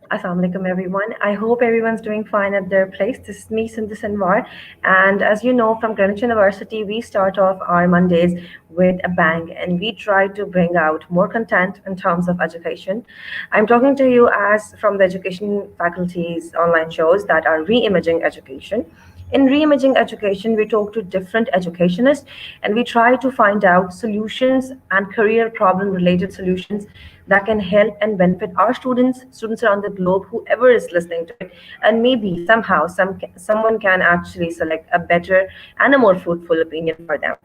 Assalamu alaikum everyone. I hope everyone's doing fine at their place. This is me, Sindhu Sanwar. And as you know, from Greenwich University, we start off our Mondays with a bang and we try to bring out more content in terms of education. I'm talking to you as from the education faculty's online shows that are Reimaging Education. In Reimaging Education, we talk to different educationists and we try to find out solutions and career problem related solutions that can help and benefit our students, students around the globe, whoever is listening to it, and maybe somehow someone can actually select a better and a more fruitful opinion for them.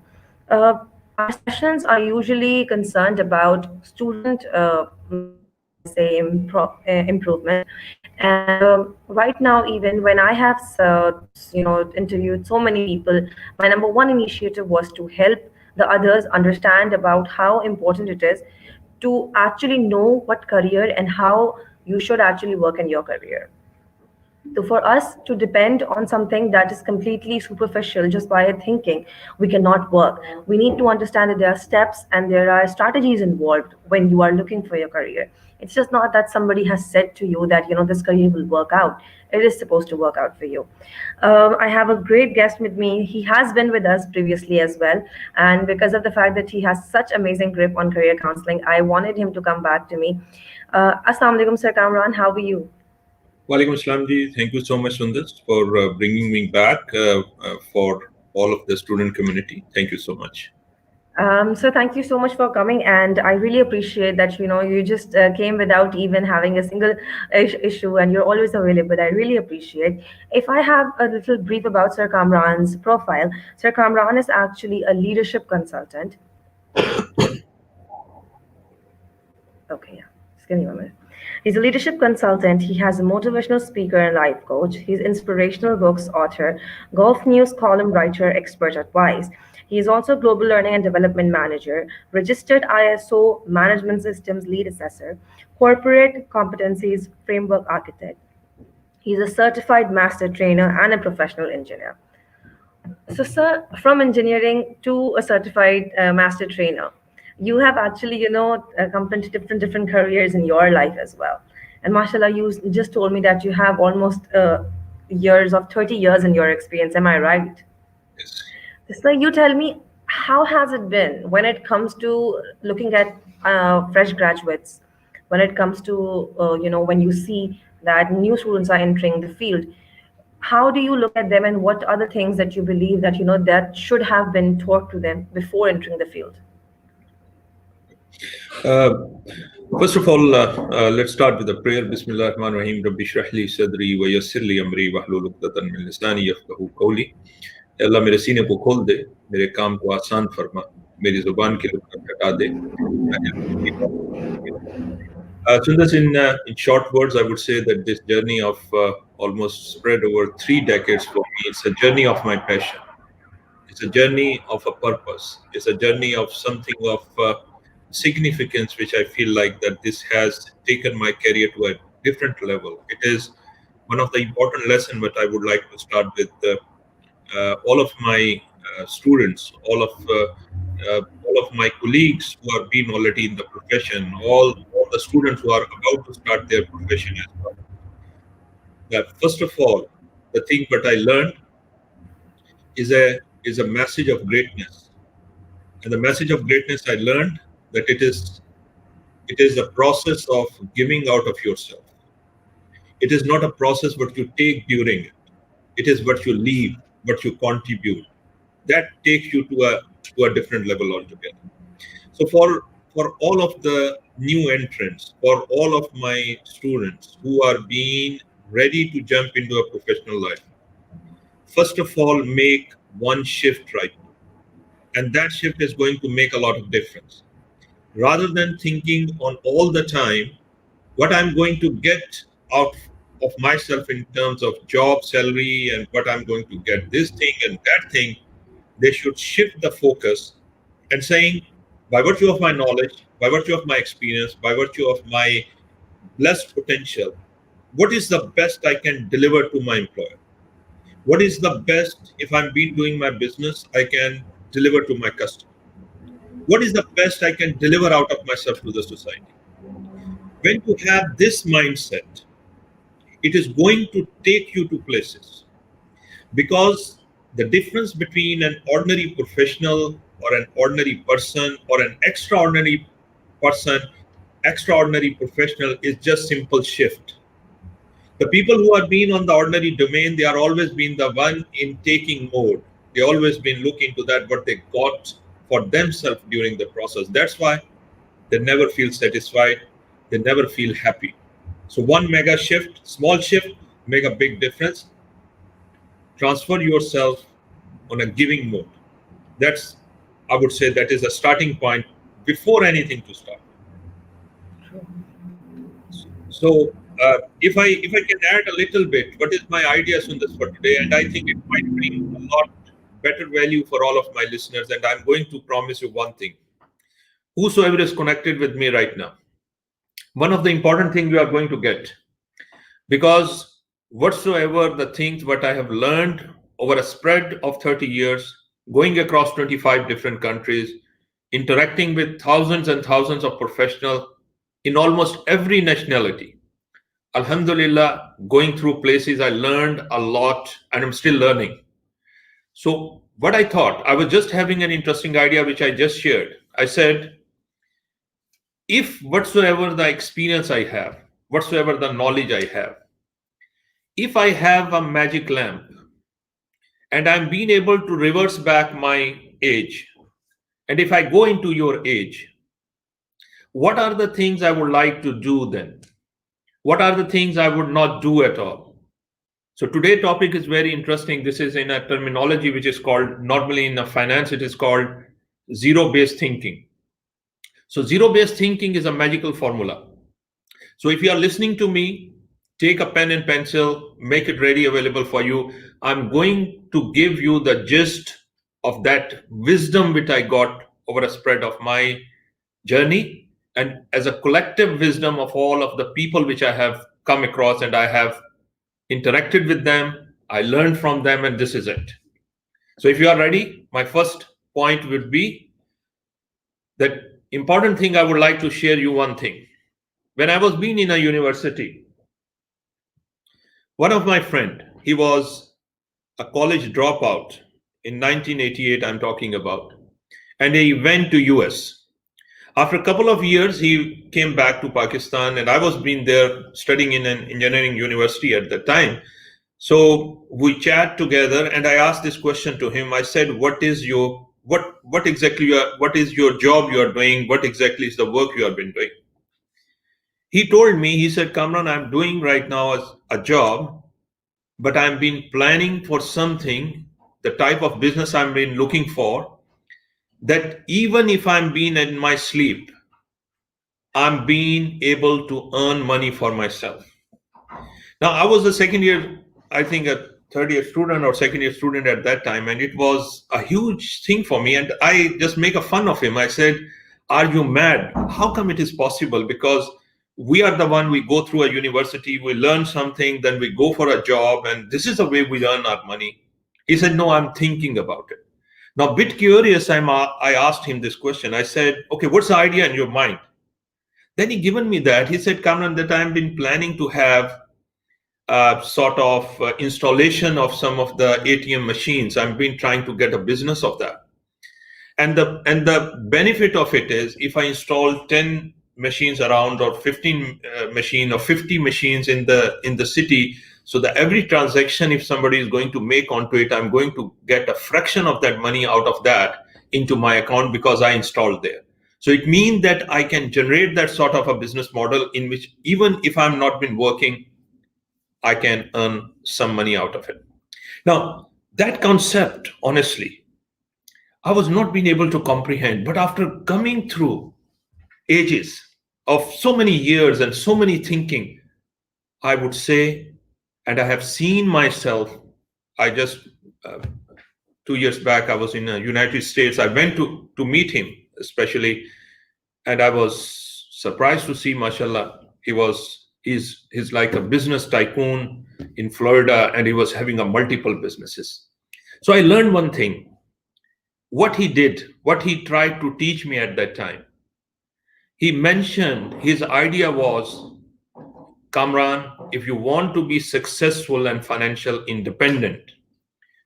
Our sessions are usually concerned about student, I would say, improvement. And right now, even when I have, interviewed so many people, my number one initiative was to help the others understand about how important it is to actually know what career and how you should actually work in your career. So for us to depend on something that is completely superficial just by thinking, we cannot work. We need to understand that there are steps and there are strategies involved when you are looking for your career. It's just not that somebody has said to you that this career will work out. It is supposed to work out for you. I have a great guest with me. He has been with us previously as well, and because of the fact that he has such amazing grip on career counseling, I wanted him to come back to me. Assalamu alaikum, Sir Kamran. How are you? Walaikum Assalam ji. Thank you so much, Sundar, for bringing me back for all of the student community. Thank you so much. So thank you so much for coming, and I really appreciate that you just came without even having a single issue, and you're always available. I really appreciate. If I have a little brief about Sir Kamran's profile, Sir Kamran is actually a leadership consultant. Okay, yeah. Just give me 1 minute. He's a leadership consultant. He has a motivational speaker and life coach. He's inspirational books author, golf news column writer, expert advice. He is also global learning and development manager, registered ISO management systems lead assessor, corporate competencies framework architect. He's a certified master trainer and a professional engineer. So, sir, from engineering to a certified master trainer, you have actually, accomplished different careers in your life as well. And mashallah, you just told me that you have almost years of 30 years in your experience. Am I right? Yes. So, you tell me, how has it been when it comes to looking at fresh graduates? When it comes to, when you see that new students are entering the field, how do you look at them and what are the things that you believe that that should have been taught to them before entering the field? Uh, First of all, let's start with a prayer. Bismillah ar-Rahman ar-Rahim. Rabbi shrah li sadri wa yassir li amri wahlul uqdatan min lisani yafqahu qawli. अल्लाह मेरे सीने को खोल दे, मेरे काम को आसान फरमा, मेरी जुबान की रुकावट हटा दे. Sundar, in short words, I would say that this journey of almost spread over 3 decades for me, it's a journey of my passion. It's a journey of a purpose. It's a journey of something of significance, which I feel like that this has taken my career to a different level. It is one of the important lessons that I would like to start with all of my students, all of my colleagues who have been already in the profession, all the students who are about to start their profession as well. That first of all, the thing that I learned is a message of greatness, and the message of greatness I learned that it is a process of giving out of yourself. It is not a process what you take during it. It is what you leave, what you contribute. That takes you to a different level altogether. So for all of the new entrants, for all of my students who are being ready to jump into a professional life, first of all, make one shift right now. And that shift is going to make a lot of difference. Rather than thinking on all the time what I'm going to get out of myself in terms of job, salary, and what I'm going to get, this thing and that thing, they should shift the focus and saying, by virtue of my knowledge, by virtue of my experience, by virtue of my blessed potential, what is the best I can deliver to my employer? What is the best, if I'm been doing my business, I can deliver to my customer? What is the best I can deliver out of myself to the society? When you have this mindset, it is going to take you to places, because the difference between an ordinary professional or an ordinary person or an extraordinary person, extraordinary professional, is just simple shift. The people who have been on the ordinary domain, they are always been the one in taking mode. They always been looking to that what they got for themselves during the process. That's why they never feel satisfied, they never feel happy. So one mega shift, small shift, make a big difference. Transfer yourself on a giving mode. That's, I would say, that is a starting point before anything to start. So if I can add a little bit, what is my idea, Sundar, for today? And I think it might bring a lot better value for all of my listeners. And I'm going to promise you one thing: whosoever is connected with me right now, one of the important things you are going to get, because whatsoever the things what I have learned over a spread of 30 years, going across 25 different countries, interacting with thousands and thousands of professionals in almost every nationality. Alhamdulillah, going through places, I learned a lot and I'm still learning. So, what I thought, I was just having an interesting idea which I just shared. I said, if whatsoever the experience I have, whatsoever the knowledge I have, if I have a magic lamp and I'm being able to reverse back my age, and if I go into your age, what are the things I would like to do then? What are the things I would not do at all? So today topic is very interesting. This is in a terminology which is called, normally in a finance, it is called zero-based thinking. So zero-based thinking is a magical formula. So if you are listening to me, take a pen and pencil, make it ready, available for you. I'm going to give you the gist of that wisdom which I got over a spread of my journey, and as a collective wisdom of all of the people which I have come across and I have interacted with them, I learned from them, and this is it. So if you are ready, my first point would be that important thing I would like to share you one thing. When I was being in a university, one of my friend, he was a college dropout in 1988, I'm talking about, and he went to US. After a couple of years, he came back to Pakistan, and I was being there studying in an engineering university at the time. So we chat together, and I asked this question to him. I said, "What is your what exactly what is your job you are doing? What exactly is the work you have been doing?" He told me. He said, "Kamran, I'm doing right now a job, but I'm been planning for something, the type of business I'm been looking for, that even if I'm being in my sleep, I'm being able to earn money for myself." Now, I was a second year, I think a third year student or second year student at that time, and it was a huge thing for me. And I just make a fun of him. I said, "Are you mad? How come it is possible? Because we are the one, we go through a university, we learn something, then we go for a job, and this is the way we earn our money." He said, "No, I'm thinking about it." Now, a bit curious, I asked him this question. I said, "Okay, what's the idea in your mind?" Then he given me that. He said, "Kamran, that I've been planning to have sort of installation of some of the ATM machines. I've been trying to get a business of that. And the benefit of it is, if I install 10 machines around, or 15 machine or 50 machines in the city, so that every transaction, if somebody is going to make onto it, I'm going to get a fraction of that money out of that into my account because I installed there. So it means that I can generate that sort of a business model in which, even if I'm not been working, I can earn some money out of it." Now, that concept, honestly, I was not being able to comprehend. But after coming through ages of so many years and so many thinking, I would say, and I have seen myself, I just, uh, 2 years back, I was in the United States. I went to meet him, especially, and I was surprised to see, mashallah, he's like a business tycoon in Florida, and he was having a multiple businesses. So I learned one thing. What he did, what he tried to teach me at that time, he mentioned his idea was, "Kamran, if you want to be successful and financial independent,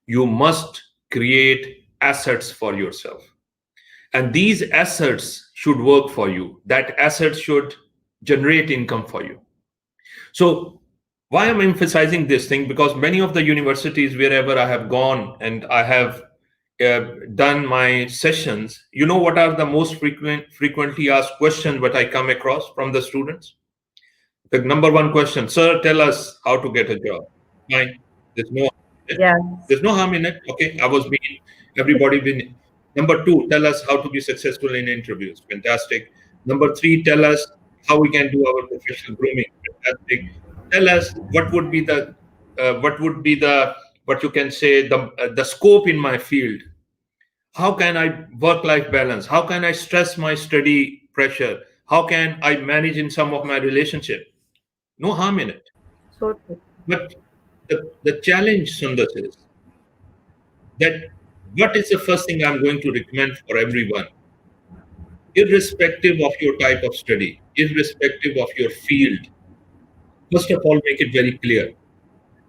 you must create assets for yourself. And these assets should work for you. That assets should generate income for you. So why I'm emphasizing this thing? Because many of the universities wherever I have gone and I have done my sessions, you know what are the most frequently asked questions that I come across from the students? The number one question, sir, tell us how to get a job. Fine. There's no harm in it. Yes. There's no harm in it. Okay. Everybody been. Number two, tell us how to be successful in interviews. Fantastic. Number three, tell us how we can do our professional grooming. Fantastic. Tell us what would be the, what you can say, the scope in my field. How can I work life balance? How can I stress my study pressure? How can I manage in some of my relationship? No harm in it. So true. But the challenge, Sundas, is that what is the first thing I'm going to recommend for everyone, irrespective of your type of study, irrespective of your field? First of all, make it very clear.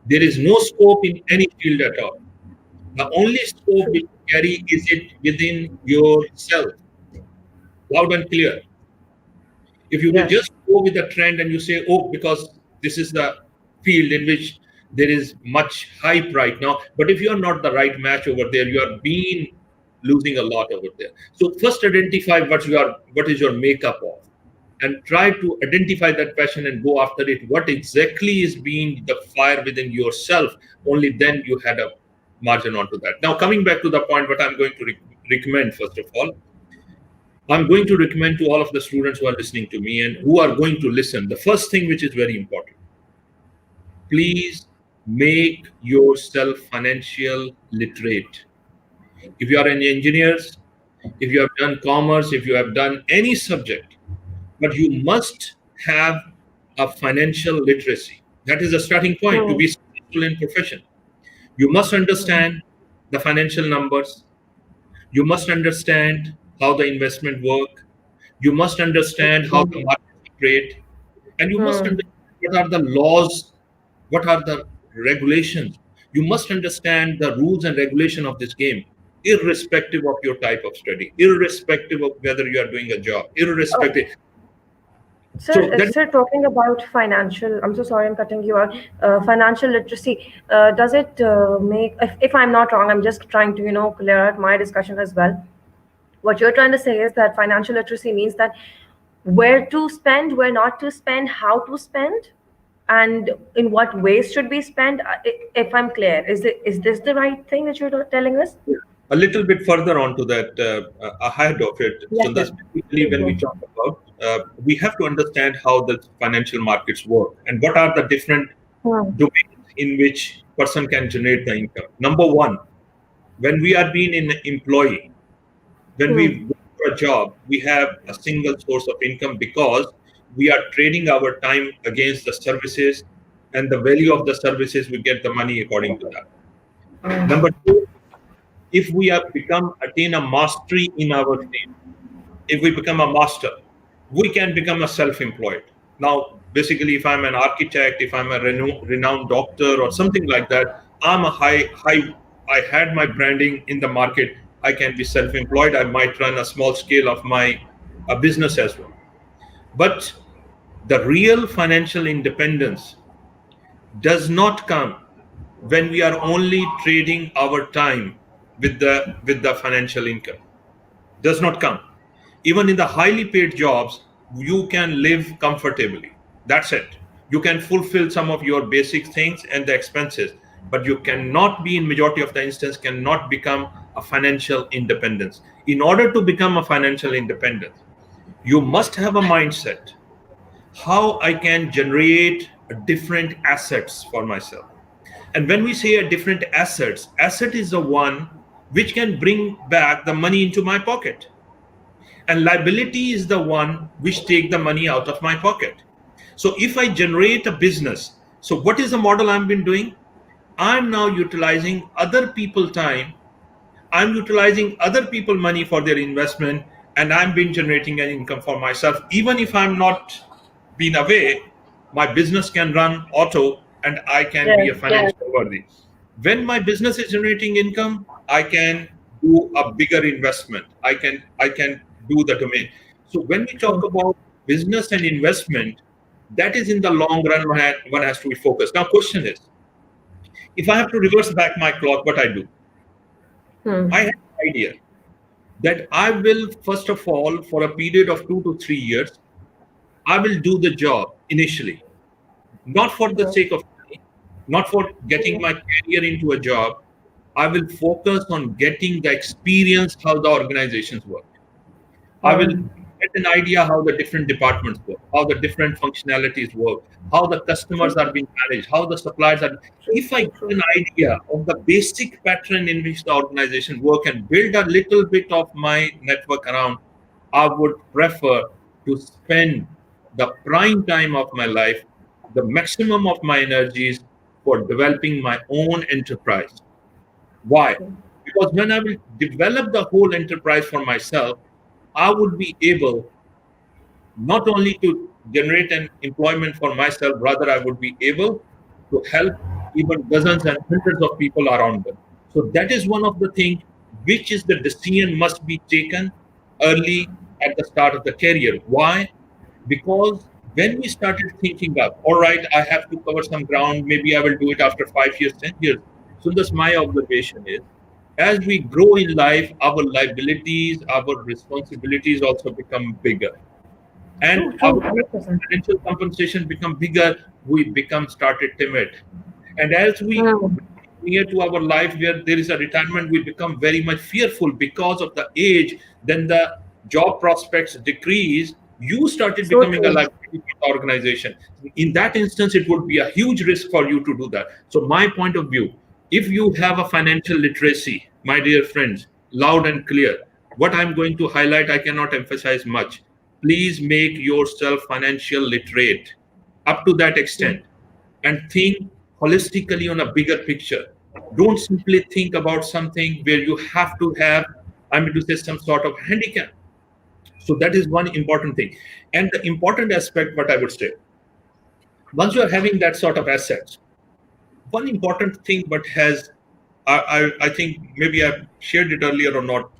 There is no scope in any field at all. The only scope which you carry is it within yourself. Loud and clear. If you will Yes. just go with the trend and you say, oh, because this is the field in which there is much hype right now, but if you are not the right match over there, you are being losing a lot over there. So first identify what is your makeup of, and try to identify that passion and go after it. What exactly is being the fire within yourself? Only then you had a margin onto that. Now coming back to the point, what I'm going to recommend, first of all, I'm going to recommend to all of the students who are listening to me and who are going to listen, the first thing which is very important, please make yourself financial literate. If you are an engineer, if you have done commerce, if you have done any subject, but you must have a financial literacy. That is the starting point to Hmm. be successful in profession. You must Hmm. understand the financial numbers. You must understand how the investment work. You must understand how the Okay. markets operate, and you must Hmm. understand what are the laws, what are the regulations. You must understand the rules and regulation of this game, irrespective of your type of study, irrespective of whether you are doing a job, Okay. irrespective. Sir, So that sir, talking about financial, I'm so sorry I'm cutting you out. Financial literacy, does it make, if I'm not wrong, I'm just trying to, clear out my discussion as well. What you're trying to say is that financial literacy means that where to spend, where not to spend, how to spend, and in what ways should be spent. If I'm clear, is this the right thing that you're telling us? a little bit further on to that, ahead of it, Yes, Sundar, yes. specifically Please when we go. talk about, we have to understand how the financial markets work and what are the different Hmm. domains in which person can generate the income. Number one, when we are being an employee, when Hmm. we work for a job, we have a single source of income because we are trading our time against the services, and the value of the services, we get the money according to that. Number two, if we have attain a mastery in our field, if we become a master, we can become a self-employed. Now, basically, if I'm an architect, if I'm a renowned doctor or something like that, I'm a I had my branding in the market. I can be self-employed. I might run a small scale of my business as well. But the real financial independence does not come when we are only trading our time with the financial income. Does not come. Even in the highly paid jobs, you can live comfortably. That's it. You can fulfill some of your basic things and the expenses, but you cannot be, in majority of the instance, cannot become a financial independence. In order to become a financial independence, you must have a mindset how I can generate different assets for myself. And when we say a different assets, asset is the one which can bring back the money into my pocket, and liability is the one which take the money out of my pocket. So if I generate a business, so what is the model I've been doing? I'm now utilizing other people time, I'm utilizing other people money for their investment, and I'm been generating an income for myself, even if I'm not been away. My business can run auto, and I can be a Yes. financial worthy. When my business is generating income, I can do a bigger investment. I can do the domain. So when we talk True. about business and investment, that is in the long run one has to be focused. Now, question is, if I have to reverse back my clock, what I do? I have Hmm. an idea that I will, first of all, for a period of 2 to 3 years, I will do the job initially, not for the True. sake of money, not for getting my career into a job. I will focus on getting the experience how the organizations work. I will Hmm. get an idea how the different departments work, how the different functionalities work, how the customers True. are being managed, how the suppliers are. True. If I True. get True. an idea of the basic pattern in which the organization work and build a little bit of my network around, I would prefer to spend the prime time of my life, the maximum of my energies for developing my own enterprise. Why? True. Because when I will develop the whole enterprise for myself, I would be able not only to generate an employment for myself, rather I would be able to help even dozens and hundreds of people around them. So that is one of the things which is the decision must be taken early at the start of the career. Why? Because when we started thinking up, all right, I have to cover some ground, maybe I will do it after 5 years, 10 years. So that's my observation is as we grow in life, our liabilities, our responsibilities also become bigger, and True. our True. 100%. financial compensation become bigger, we become started timid. And as we Hmm. near to our life where there is a retirement, we become very much fearful because of the age. Then the job prospects decrease. You started So becoming a true. liability for the organization. In that instance, it would be a huge risk for you to do that. So, my point of view, if you have a financial literacy, my dear friends, loud and clear, what I'm going to highlight, I cannot emphasize much. Please make yourself financial literate up to that True. extent and think holistically on a bigger picture. Don't simply think about something where you have to have, I mean, to say, some sort of handicap. So, that is one important thing. And the important aspect, what I would say, once you're having that sort of assets, one important thing, but has, I think maybe I've shared it earlier or not,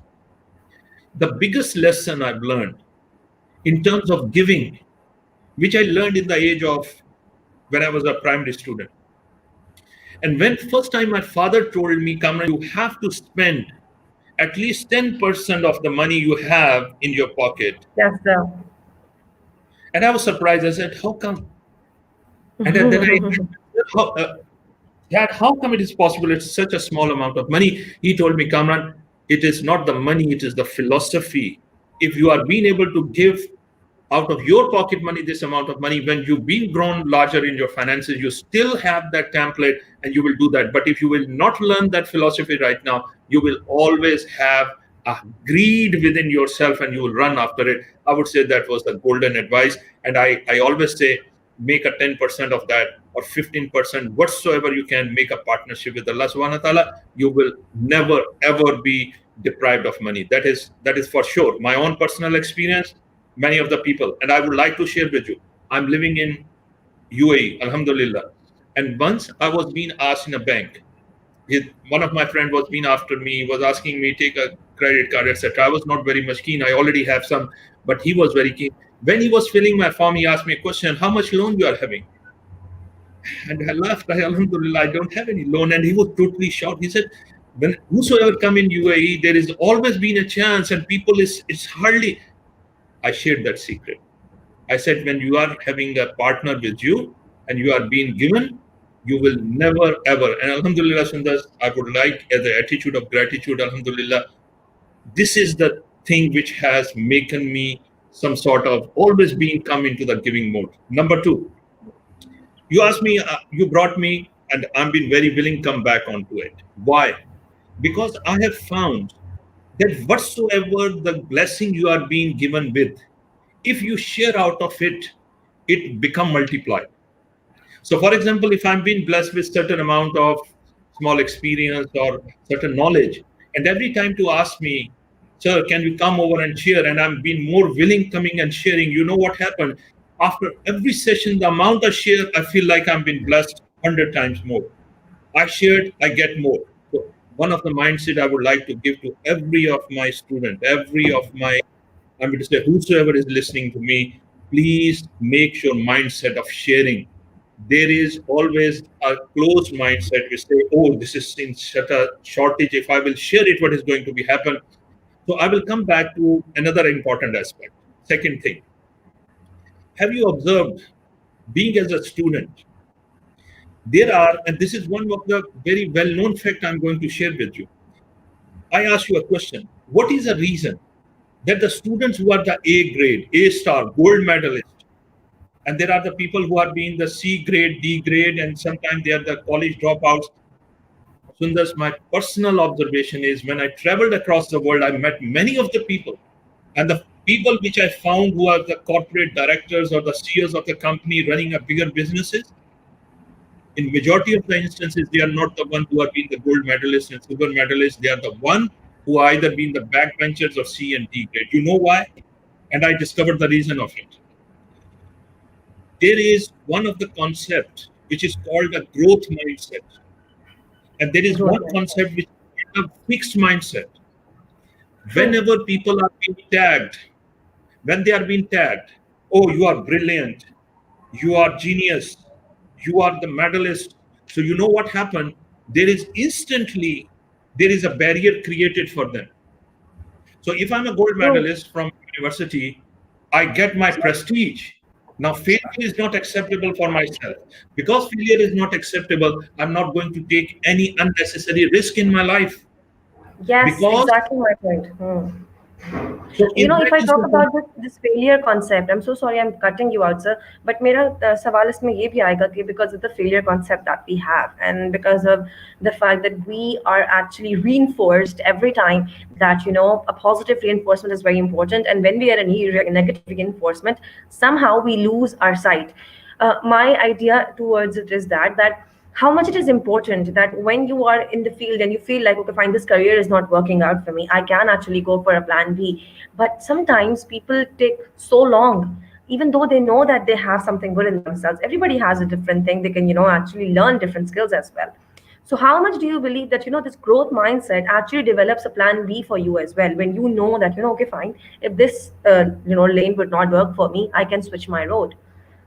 the biggest lesson I've learned in terms of giving, which I learned in the age of when I was a primary student. And when first time my father told me, Kamran, you have to spend at least 10% of the money you have in your pocket. That's the. And I was surprised. I said, how come? And then I, how, Dad, how come it is possible? It's such a small amount of money. He told me, Kamran, it is not the money, it is the philosophy. If you are being able to give out of your pocket money this amount of money, when you've been grown larger in your finances, you still have that template and you will do that. But if you will not learn that philosophy right now, you will always have a greed within yourself and you will run after it. I would say that was the golden advice. And I always say, make a 10% of that or 15%, whatsoever you can, make a partnership with Allah subhanahu wa ta'ala. You will never ever be deprived of money. That is for sure. My own personal experience, many of the people, and I would like to share with you. I'm living in UAE, Alhamdulillah. And once I was being asked in a bank, one of my friend was being after me, was asking me take a credit card, etc. I was not very much keen. I already have some, but he was very keen. When he was filling my form, he asked me a question: how much loan you are having? And I laughed. Alhamdulillah, I don't have any loan. And he was totally shocked. He said, when whosoever come in UAE, there is always been a chance, and people is it's hardly. I shared that secret. I said, when you are having a partner with you and you are being given, you will never ever. And Alhamdulillah, Sundas, I would like as an attitude of gratitude, Alhamdulillah, this is the thing which has making me some sort of always being come into the giving mode. Number two, you asked me, you brought me, and I'm been very willing come back onto it. Why? Because I have found that whatsoever the blessing you are being given with, if you share out of it, it become multiplied. So for example, if I'm being blessed with certain amount of small experience or certain knowledge, and every time to ask me, sir, can you come over and share, and I'm being more willing coming and sharing, you know what happened? After every session, the amount I share, I feel like I'm been blessed 100 times more. I shared, I get more. So one of the mindset I would like to give to every of my student, every of my, I'm going to say, whosoever is listening to me, please make your mindset of sharing. There is always a closed mindset. We say, oh, this is in such a shortage. If I will share it, what is going to be happen? So I will come back to another important aspect. Second thing, have you observed being as a student? There are, and this is one of the very well-known fact I'm going to share with you. I ask you a question. What is the reason that the students who are the A grade, A star, gold medalist, and there are the people who are being the C grade, D grade, and sometimes they are the college dropouts. Sundar, my personal observation is when I traveled across the world, I met many of the people. And the people which I found who are the corporate directors or the CEOs of the company running a bigger businesses, in majority of the instances, they are not the one who are being the gold medalists and silver medalists. They are the one who are either being the backbenchers of C and D grade. You know why? And I discovered the reason of it. There is one of the concept which is called a growth mindset, and there is Growth one mindset. concept which is a fixed mindset. True. Whenever people are being tagged, when they are being tagged, oh, you are brilliant, you are genius, you are the medalist. So you know what happened? There is instantly there is a barrier created for them. So if I'm a gold True. medalist from university, I get my prestige. Now failure is not acceptable for myself. Because failure is not acceptable, I'm not going to take any unnecessary risk in my life. Yes, Because exactly my point. so You in know, if that I talk instance, about this failure concept, I'm so sorry I'm cutting you out, sir, but मेरा सवाल इसमें ये भी आएगा कि because of the failure concept that we have and because of the fact that we are actually reinforced every time that, you know, a positive reinforcement is very important, and when we are in a negative reinforcement, somehow we lose our sight. My idea towards it is that how much it is important that when you are in the field and you feel like, okay, fine, this career is not working out for me, I can actually go for a plan B. But sometimes people take so long, even though they know that they have something good in themselves. Everybody has a different thing, they can, you know, actually learn different skills as well. So how much do you believe that, you know, this growth mindset actually develops a plan B for you as well, when you know that, you know, okay, fine, if this you know, lane would not work for me, I can switch my road.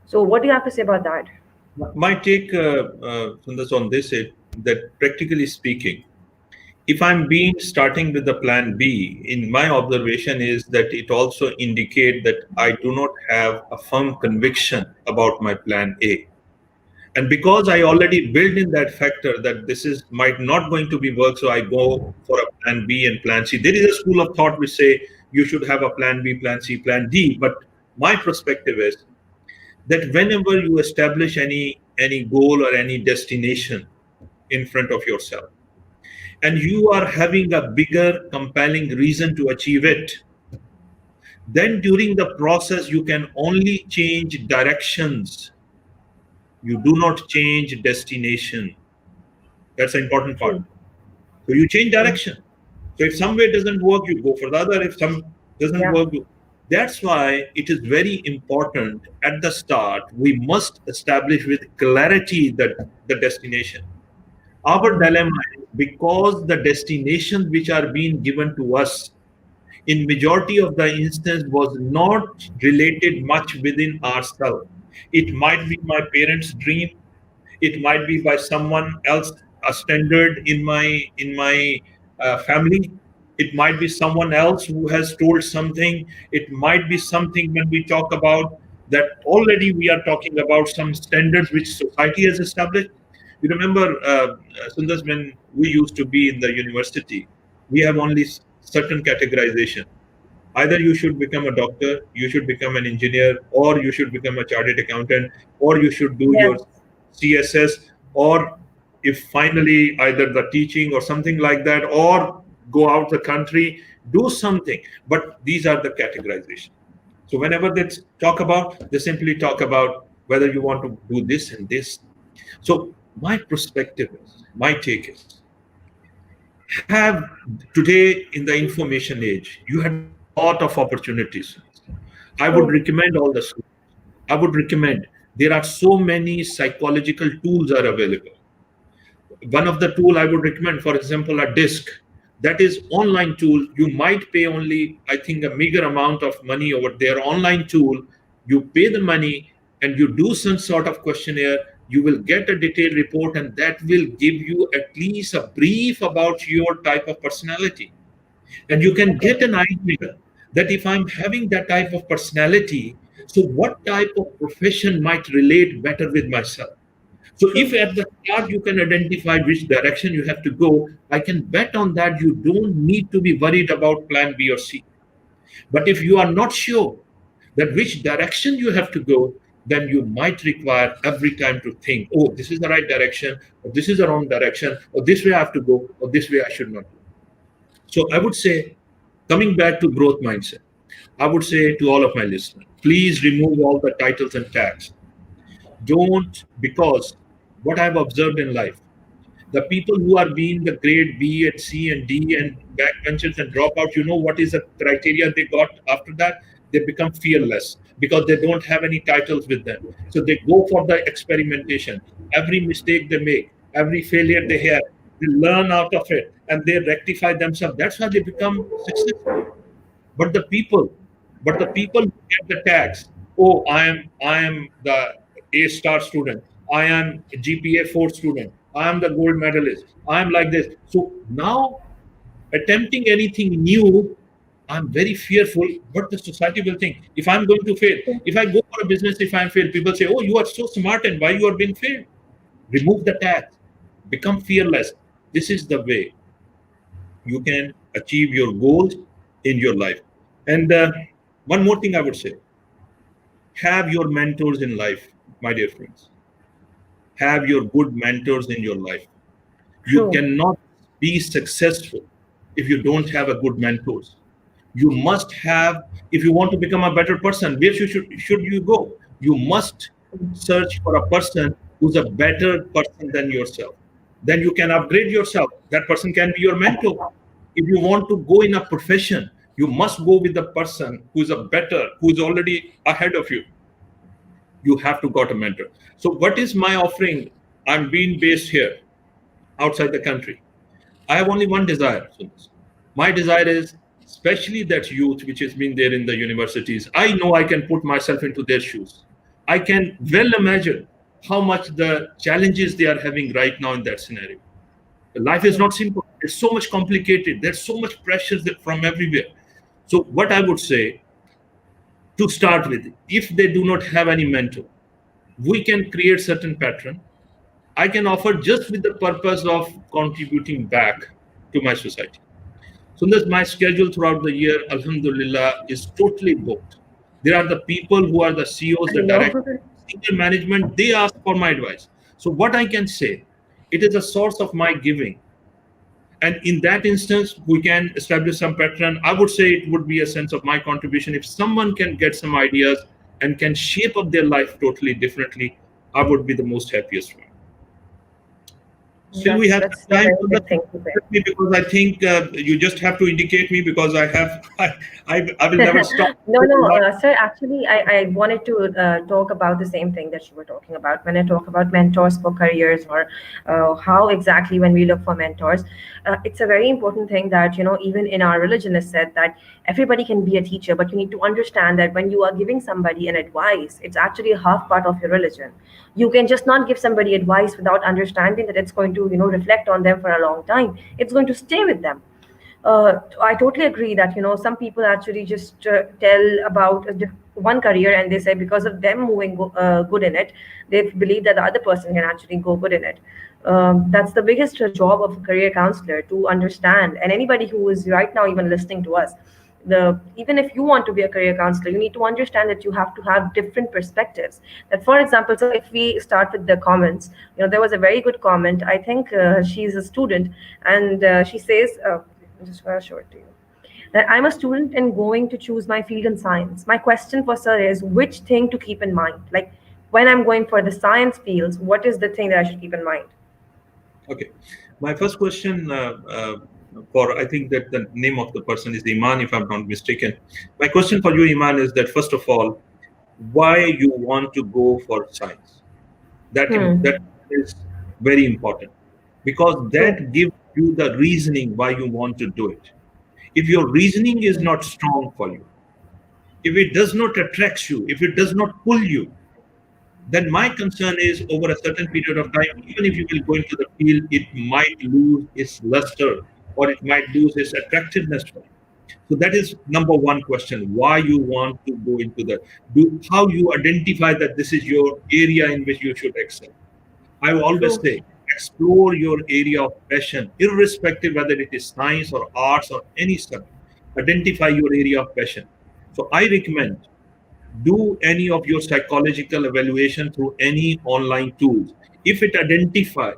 So what do you have to say about that? my take, Sundar, on this is that practically speaking, if I'm being starting with the plan B, in my observation is that it also indicate that I do not have a firm conviction about my plan A. And because I already built in that factor that this is might not going to be work, so I go for a plan B and plan C. There is a school of thought which say you should have a plan B, plan C, plan D. But my perspective is that whenever you establish any goal or any destination in front of yourself, and you are having a bigger compelling reason to achieve it, then during the process you can only change directions, you do not change destination. That's an important part. True. So you change True. direction. So if some way doesn't work, you go for the other. If some doesn't Yeah. work, that's why it is very important at the start. We must establish with clarity that the destination. Our dilemma is because the destinations which are being given to us in majority of the instance was not related much within ourselves. It might be my parents' dream, it might be by someone else a standard in my family, it might be someone else who has told something, it might be something when we talk about that already we are talking about some standards which society has established. You remember, Sundar, when we used to be in the university, we have only certain categorization. Either you should become a doctor, you should become an engineer, or you should become a chartered accountant, or you should do Yes. your CSS, or if finally either the teaching or something like that, or go out the country, do something. But these are the categorization. So whenever they talk about, they simply talk about whether you want to do this and this. So my perspective is, my take is, have today in the information age, you had a lot of opportunities. I would True. recommend all the schools. I would recommend. There are so many psychological tools are available. One of the tool I would recommend, for example, a disc. That is online tool. You might pay only, I think, a meager amount of money over there. Online tool. You pay the money and you do some sort of questionnaire. You will get a detailed report, and that will give you at least a brief about your type of personality. And you can Okay. get an idea that if I'm having that type of personality, so what type of profession might relate better with myself. So if True. at the start you can identify which direction you have to go, I can bet on that you don't need to be worried about plan B or C. But if you are not sure that which direction you have to go, then you might require every time to think, oh, this is the right direction, or this is the wrong direction, or this way I have to go, or this way I should not go. So I would say, coming back to growth mindset, I would say to all of my listeners, please remove all the titles and tags. Don't, because what I've observed in life, the people who are being the grade B and C and D and backbenchers and dropouts, you know what is the criteria they got after that? They become fearless because they don't have any titles with them. So they go for the experimentation. Every mistake they make, every failure they have, they learn out of it and they rectify themselves. That's how they become successful. But the people, but the people who get the tags, oh, I am the A star student, I am a GPA 4 student, I am the gold medalist, I am like this. So now attempting anything new, I'm very fearful what the society will think. If I'm going to fail, if I go for a business, if I'm failed, people say, oh, you are so smart and why you are being failed? Remove the tags, become fearless. This is the way you can achieve your goals in your life. And one more thing I would say, have your mentors in life, my dear friends. Have your good mentors in your life. You True. cannot be successful if you don't have a good mentors. You must have, if you want to become a better person, where should you go? You must search for a person who's a better person than yourself. Then you can upgrade yourself. That person can be your mentor. If you want to go in a profession, you must go with the person who's a better, who's already ahead of you. You have to got a mentor. So what is my offering? I'm being based here outside the country. I have only one desire. Sundar. My desire is, especially that youth which has been there in the universities, I know I can put myself into their shoes. I can well imagine how much the challenges they are having right now in that scenario. Life is True. not simple. It's so much complicated. There's so much pressure from everywhere. So what I would say to start with, if they do not have any mentor, we can create certain pattern. I can offer just with the purpose of contributing back to my society. So that's my schedule throughout the year, Alhamdulillah, is totally booked. There are the people who are the CEOs, I the know. directors, senior management, they ask for my advice. So what I can say, it is a source of my giving. And in that instance, we can establish some pattern. I would say it would be a sense of my contribution. If someone can get some ideas and can shape up their life totally differently, I would be the most happiest one. Still, we have That's some a time very to big thing to say. because I think you just have to indicate me because I have I will never stop. No, no, sir. Actually, I wanted to talk about the same thing that you were talking about when I talk about mentors for careers or how exactly when we look for mentors. It's a very important thing that, even in our religion is said that everybody can be a teacher, but you need to understand that when you are giving somebody an advice, it's actually a half part of your religion. You can just not give somebody advice without understanding that it's going to, reflect on them for a long time. It's going to stay with them. I totally agree that some people actually just tell about one career and they say because of them moving good in it, they believe that the other person can actually go good in it. That's the biggest job of a career counselor to understand. And anybody who is right now even listening to us, the even if you want to be a career counselor, you need to understand that you have to have different perspectives. That, for example, so if we start with the comments, there was a very good comment. I think she's a student, and she says. I'm just going to show it to you. That I'm a student and going to choose my field in science. My question for sir is which thing to keep in mind? Like when I'm going for the science fields, what is the thing that I should keep in mind? Okay, my first question for I think that the name of the person is Iman, if I'm not mistaken. My question for you, Iman, is that first of all, why you want to go for science. That Hmm. is very important, because True. that gives you the reasoning why you want to do it. If your reasoning is not strong for you, if it does not attract you, if it does not pull you, then my concern is over a certain period of time, even if you will go into the field, it might lose its luster, or it might lose its attractiveness for you. So that is number one question: why you want to go into the how you identify that this is your area in which you should excel. I always True. say, explore your area of passion, irrespective whether it is science or arts or any subject. Identify your area of passion. So I recommend, do any of your psychological evaluation through any online tools. If it identify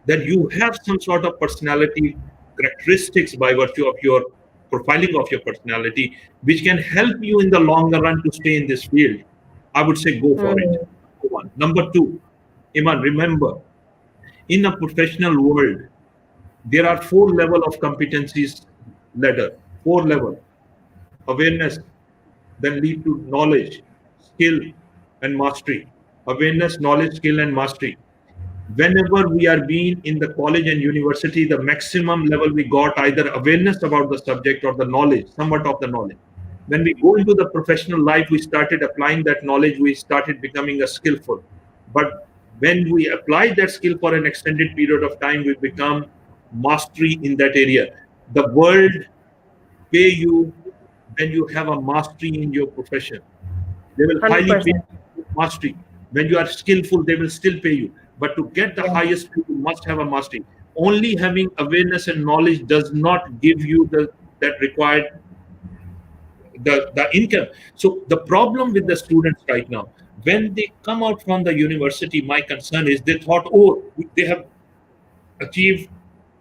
that you have some sort of personality characteristics by virtue of your profiling of your personality, which can help you in the longer run to stay in this field, I would say go for it. Hmm. Number one. Number two, Iman, remember, in a professional world, there are four level of competencies ladder. Four level: awareness, then lead to knowledge, skill, and mastery. Awareness, knowledge, skill, and mastery. Whenever we are being in the college and university, the maximum level we got either awareness about the subject or the knowledge, somewhat of the knowledge. When we go into the professional life, we started applying that knowledge, we started becoming a skillful. But when we apply that skill for an extended period of time, we become mastery in that area. The world pay you when you have a mastery in your profession. They will highly pay 100%. you for mastery. When you are skillful, they will still pay you. But to get the Yeah. highest pay, you must have a mastery. Only having awareness and knowledge does not give you the that required the income. So the problem with the students right now, when they come out from the university, my concern is they thought, oh, they have achieved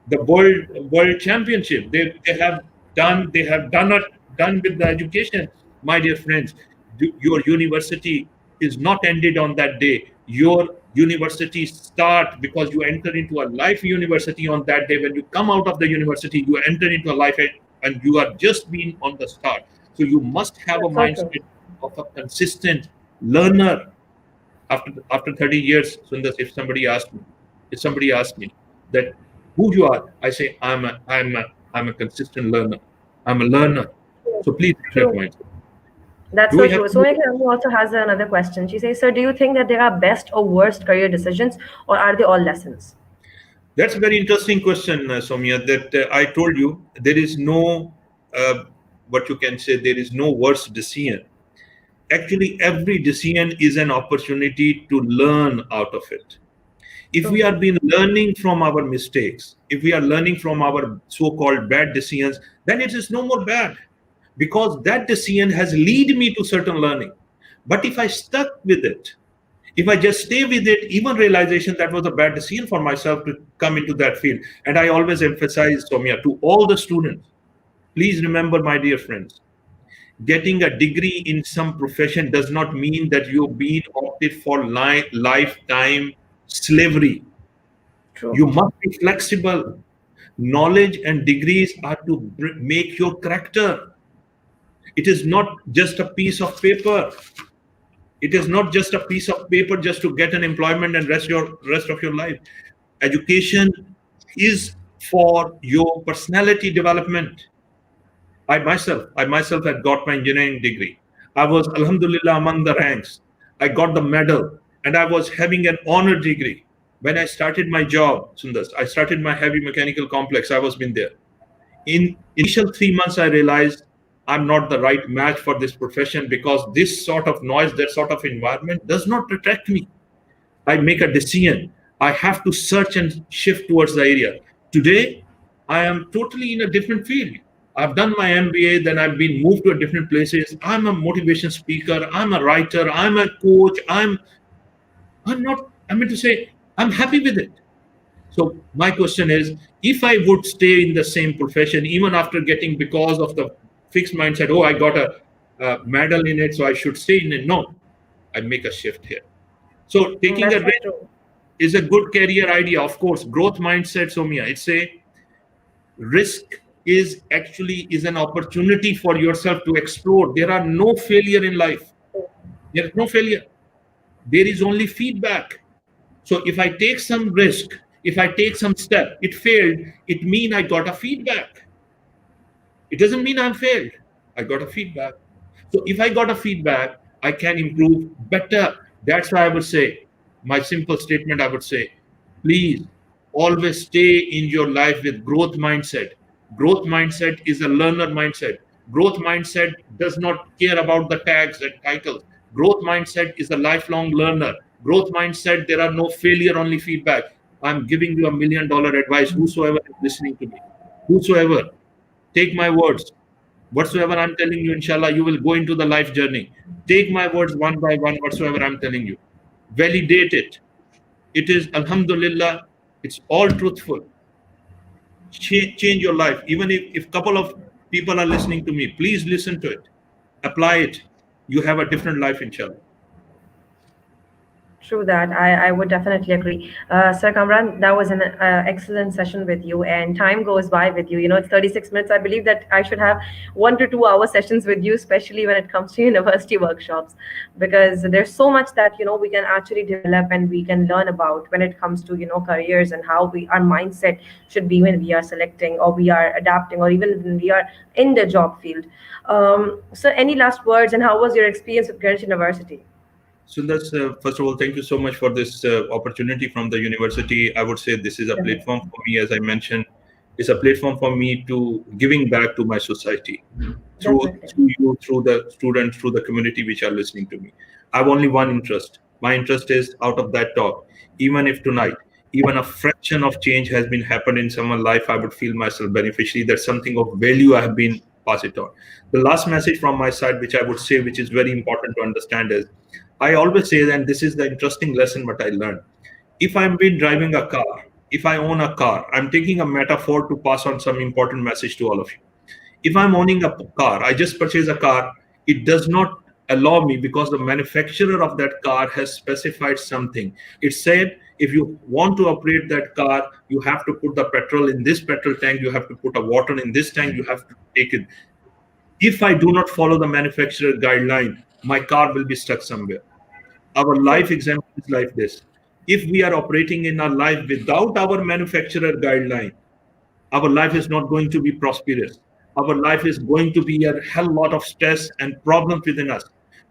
the world championship. They have done with the education, my dear friends. Your university is not ended on that day. Your university start because you enter into a life university on that day. When you come out of the university, you enter into a life, and you are just being on the start. So you must have a That's so true. mindset of a consistent learner. After 30 years, Sundar, if somebody asks me that who you are, I say I'm a consistent learner. I'm a learner. So please have that True. mindset. That's Do so we have true. to? Sonia Kami also has another question. She says, "Sir, do you think that there are best or worst career decisions, or are they all lessons?" That's a very interesting question, Soumya. That I told you there is no what you can say. There is no worse decision. Actually, every decision is an opportunity to learn out of it. If we True. are been learning from our mistakes, if we are learning from our so-called bad decisions, then it is no more bad, because that decision has lead me to certain learning. But if I stuck with it, if I just stay with it, even realization that was a bad decision for myself to come into that field. And I always emphasize, Soumya, to all the students, please remember, my dear friends, getting a degree in some profession does not mean that you've been opted for lifetime slavery. True. You must be flexible. Knowledge and degrees are to make your character. It is not just a piece of paper. It is not just a piece of paper just to get an employment and rest of your life. Education is for your personality development. I myself had got my engineering degree. I was Alhamdulillah among the ranks. I got the medal, and I was having an honor degree. When I started my job, Sundas, I started my heavy mechanical complex. I was been there. In initial 3 months, I realized I'm not the right match for this profession, because this sort of noise, that sort of environment does not attract me. I make a decision. I have to search and shift towards the area. Today, I am totally in a different field. I've done my MBA, then I've been moved to a different places. I'm a motivation speaker. I'm a writer. I'm a coach. I'm not. I mean to say, I'm happy with it. So my question is, if I would stay in the same profession, even after getting, because of the fixed mindset, oh, I got a medal in it, so I should stay in it. No, I make a shift here. So taking a That's so risk true. is a good career idea. Of course, growth mindset, Somia. It's a risk is an opportunity for yourself to explore. There are no failure in life. There is no failure. There is only feedback. So if I take some risk, if I take some step, it failed, it means I got a feedback. It doesn't mean I'm failed. I got a feedback. So if I got a feedback, I can improve better. That's why I would say, my simple statement, I would say, please always stay in your life with growth mindset. Growth mindset is a learner mindset. Growth mindset does not care about the tags and titles. Growth mindset is a lifelong learner. Growth mindset, there are no failure, only feedback. I'm giving you $1 million advice, whosoever is listening to me. Whosoever, take my words. Whatsoever I'm telling you, inshallah, you will go into the life journey. Take my words one by one, whatsoever I'm telling you. Validate it. It is, alhamdulillah, it's all truthful. Change your life. Even if couple of people are listening to me, please listen to it. Apply it. You have a different life, inshallah. True that. I would definitely agree. Sir Kamran, that was an excellent session with you, and time goes by with you. You know, it's 36 minutes. I believe that I should have 1 to 2 hour sessions with you, especially when it comes to university workshops, because there's so much that, we can actually develop and we can learn about when it comes to, careers and how our mindset should be when we are selecting or we are adapting or even when we are in the job field. So, any last words, and how was your experience with Greenwich University? So that's first of all, thank you so much for this opportunity from the university. I would say this is a platform for me, as I mentioned, it's a platform for me to giving back to my society Definitely. through you, through the students, through the community which are listening to me. I have only one interest. My interest is out of that talk. Even if tonight, even a fraction of change has been happened in someone's life, I would feel myself beneficiary. That something of value I have been passed it on. The last message from my side, which I would say, which is very important to understand, is I always say, and this is the interesting lesson what I learned. If I'm been driving a car, if I own a car, I'm taking a metaphor to pass on some important message to all of you. If I'm owning a car, I just purchased a car, it does not allow me because the manufacturer of that car has specified something. It said if you want to operate that car, you have to put the petrol in this petrol tank, you have to put a water in this tank, you have to take it. If I do not follow the manufacturer guideline, my car will be stuck somewhere. Our True. life example is like this. If we are operating in our life without our manufacturer guideline, our life is not going to be prosperous. Our life is going to be a hell lot of stress and problems within us.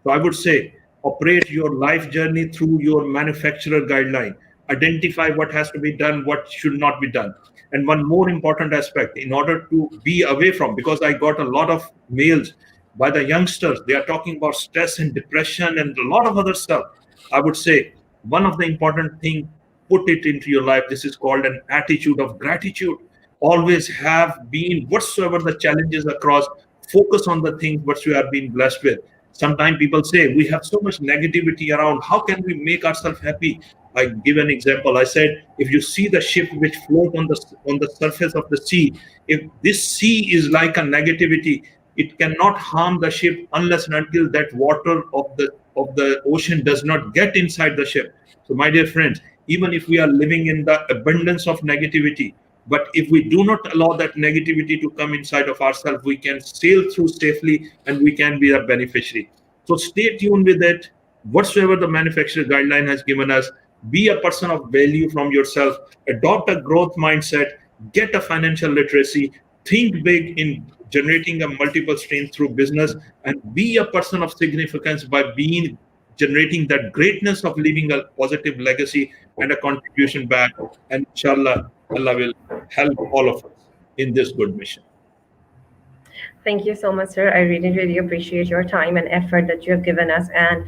So I would say operate your life journey through your manufacturer guideline. Identify what has to be done, what should not be done. And one more important aspect, in order to be away from, because I got a lot of mails by the youngsters, they are talking about stress and depression and a lot of other stuff. I would say one of the important thing, put it into your life. This is called an attitude of gratitude. Always have been whatsoever the challenges across, focus on the things what you have been blessed with. Sometimes people say we have so much negativity around, how can we make ourselves happy? I give an example. I said if you see the ship which float on the surface of the sea, if this sea is like a negativity, it cannot harm the ship unless and until that water of the ocean does not get inside the ship. So my dear friends, even if we are living in the abundance of negativity, but if we do not allow that negativity to come inside of ourselves, we can sail through safely and we can be a beneficiary. So stay tuned with it. Whatsoever the manufacturer guideline has given us, be a person of value from yourself, adopt a growth mindset, get a financial literacy, think big in generating a multiple stream through business, and be a person of significance by being generating that greatness of leaving a positive legacy and a contribution back. And inshallah, Allah will help all of us in this good mission. Thank you so much, sir. I really, really appreciate your time and effort that you have given us. And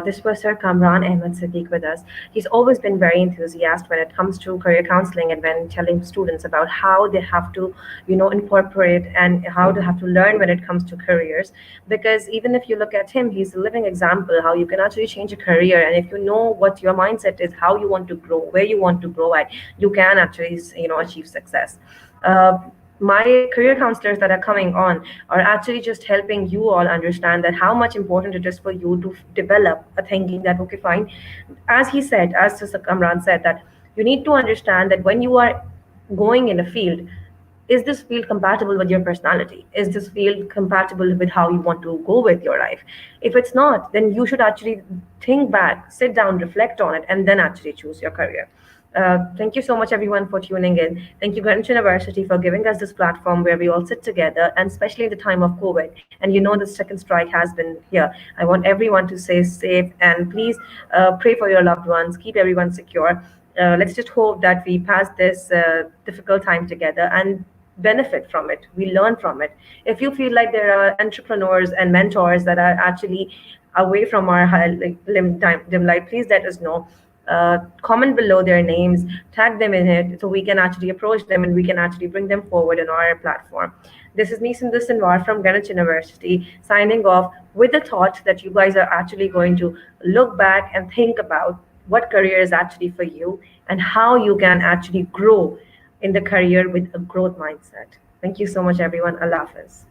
this was Sir Kamran Ahmed Siddiq with us. He's always been very enthusiastic when it comes to career counseling and when telling students about how they have to, incorporate and how they have to learn when it comes to careers. Because even if you look at him, he's a living example how you can actually change a career. And if you know what your mindset is, how you want to grow, where you want to grow at, you can actually, achieve success. Uh, my career counselors that are coming on are actually just helping you all understand that how much important it is for you to develop a thinking that okay fine, as he said, as Sir Kamran said, that you need to understand that when you are going in a field, is this field compatible with your personality? Is this field compatible with how you want to go with your life? If it's not, then you should actually think back, sit down, reflect on it, and then actually choose your career. Thank you so much, everyone, for tuning in. Thank you, Greenwich University, for giving us this platform where we all sit together, and especially in the time of COVID. And you know, the second strike has been here. I want everyone to stay safe and please pray for your loved ones, keep everyone secure. Let's just hope that we pass this difficult time together and benefit from it. We learn from it. If you feel like there are entrepreneurs and mentors that are actually away from our dim light, please let us know. Comment below their names, tag them in it so we can actually approach them and we can actually bring them forward on our platform. This is me, Sindhu Sinwar from Greenwich University, signing off with the thought that you guys are actually going to look back and think about what career is actually for you and how you can actually grow in the career with a growth mindset. Thank you so much, everyone. Allah Hafiz.